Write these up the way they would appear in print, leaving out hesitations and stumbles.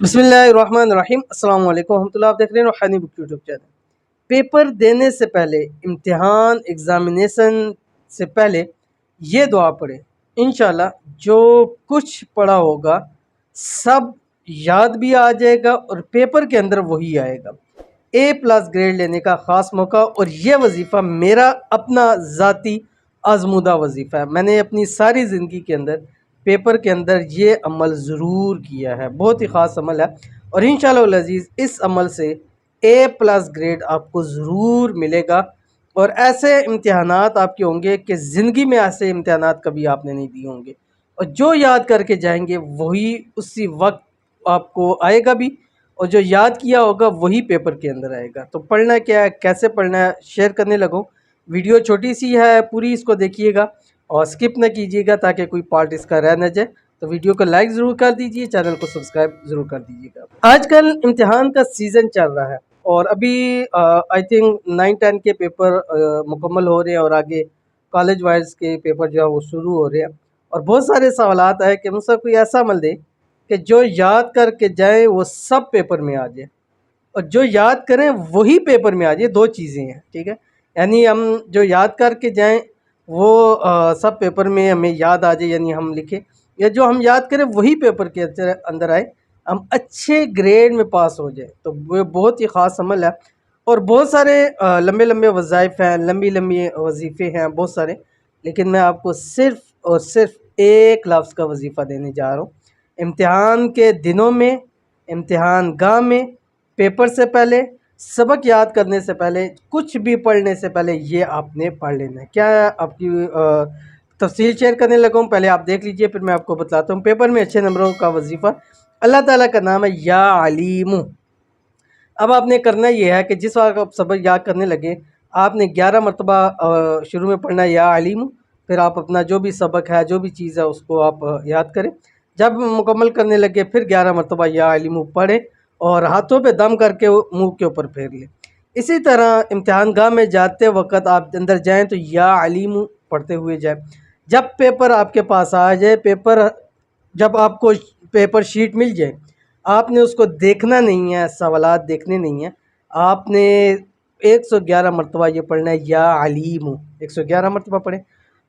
बिस्मिल्लाहिर्रहमानिर्रहीम। अस्सलाम वालेकुम रहमतुल्लाह। आप देख रहे हैं रूहानी बुक यूट्यूब चैनल। पेपर देने से पहले, इम्तिहान एग्ज़ामिनेशन से पहले ये दुआ पढ़ें। इंशाल्लाह जो कुछ पढ़ा होगा सब याद भी आ जाएगा और पेपर के अंदर वही आएगा। A+ ग्रेड लेने का ख़ास मौका, और ये वजीफ़ा मेरा अपना ज़ाती आज़मूदा वजीफ़ा है। मैंने अपनी सारी ज़िंदगी के अंदर पेपर के अंदर ये अमल ज़रूर किया है, बहुत ही ख़ास अमल है। और इंशाअल्लाह अज़ीज़ इस अमल से A+ ग्रेड आपको ज़रूर मिलेगा। और ऐसे इम्तिहानात आपके होंगे कि ज़िंदगी में ऐसे इम्तिहानात कभी आपने नहीं दिए होंगे, और जो याद करके जाएंगे वही उसी वक्त आपको आएगा भी, और जो याद किया होगा वही पेपर के अंदर आएगा। तो पढ़ना क्या है, कैसे पढ़ना है, शेयर करने लगो। वीडियो छोटी सी है, पूरी इसको देखिएगा और स्किप न कीजिएगा ताकि कोई पार्ट इसका रह न जाए। तो वीडियो को लाइक ज़रूर कर दीजिए, चैनल को सब्सक्राइब ज़रूर कर दीजिएगा। आजकल इम्तिहान का सीज़न चल रहा है और अभी आई थिंक 9-10 के पेपर मुकम्मल हो रहे हैं और आगे कॉलेज वाइज के पेपर जो है वो शुरू हो रहे हैं। और बहुत सारे सवालात है कि मुझसे कोई ऐसा अमल दे कि जो याद करके जाए वो सब पेपर में आ जाए, और जो याद करें वही पेपर में आ जाए। दो चीज़ें हैं, ठीक है। यानी हम जो याद करके जाएं वो सब पेपर में हमें याद आ जाए, यानी हम लिखें, या जो हम याद करें वही पेपर के अंदर आए, हम अच्छे ग्रेड में पास हो जाए। तो वो बहुत ही ख़ास अमल है। और बहुत सारे लंबे लंबे वज़ाइफ हैं, लंबी लंबी वजीफ़े हैं बहुत सारे, लेकिन मैं आपको सिर्फ़ और सिर्फ एक लफ्ज़ का वजीफ़ा देने जा रहा हूँ। इम्तिहान के दिनों में, इम्तिहान गाह में, पेपर से पहले, सबक याद करने से पहले, कुछ भी पढ़ने से पहले ये आपने पढ़ लेना है। क्या आपकी तफसील शेयर करने लगा हूँ, पहले आप देख लीजिए फिर मैं आपको बताता हूँ। पेपर में अच्छे नंबरों का वजीफ़ा, अल्लाह ताला का नाम है या अलीमु। अब आपने करना ये है कि जिस वक्त आप सबक याद करने लगे, आपने 11 मरतबा शुरू में पढ़ना है या अलीमु। फिर आप अपना जो भी सबक है, जो भी चीज़ है उसको आप याद करें। जब मुकम्मल करने लगे फिर 11 मरतबा या अलीमु पढ़ें और हाथों पे दम करके वो मुंह के ऊपर फेर लें। इसी तरह इम्तिहान गाह में जाते वक्त आप अंदर जाएं तो या अलीमु पढ़ते हुए जाएं। जब पेपर आपके पास आ जाए, जब आपको पेपर शीट मिल जाए, आपने उसको देखना नहीं है, सवालात देखने नहीं है, आपने 111 मरतबा ये पढ़ना है या अलीमु। 111 मरतबा पढ़ें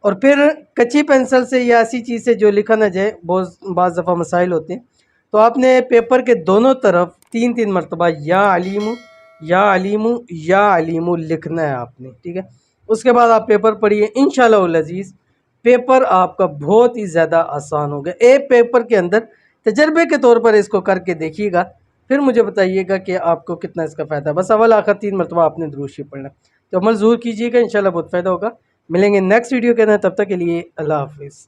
और फिर कच्ची पेंसिल से या ऐसी चीज़ से जो लिखा ना जाए, बहुत बाज़ दफ़ा मसाइल होते हैं, तो आपने पेपर के दोनों तरफ 3-3 मरतबा या अलीमु या अलीमु या अलीमु लिखना है आपने, ठीक है। उसके बाद आप पेपर पढ़िए। इंशाअल्लाह अज़ीज़ पेपर आपका बहुत ही ज़्यादा आसान होगा। एक पेपर के अंदर तजर्बे के तौर पर इसको करके देखिएगा, फिर मुझे बताइएगा कि आपको कितना इसका फ़ायदा। बस अव्वल आखिर 3 मरतबा आपने दुरूद शरीफ पढ़ना। तो अमल ज़रूर कीजिएगा, इंशाअल्लाह बहुत फ़ायदा होगा। मिलेंगे नेक्स्ट वीडियो के अंदर, तब तक के लिए अल्लाह हाफ़िज़।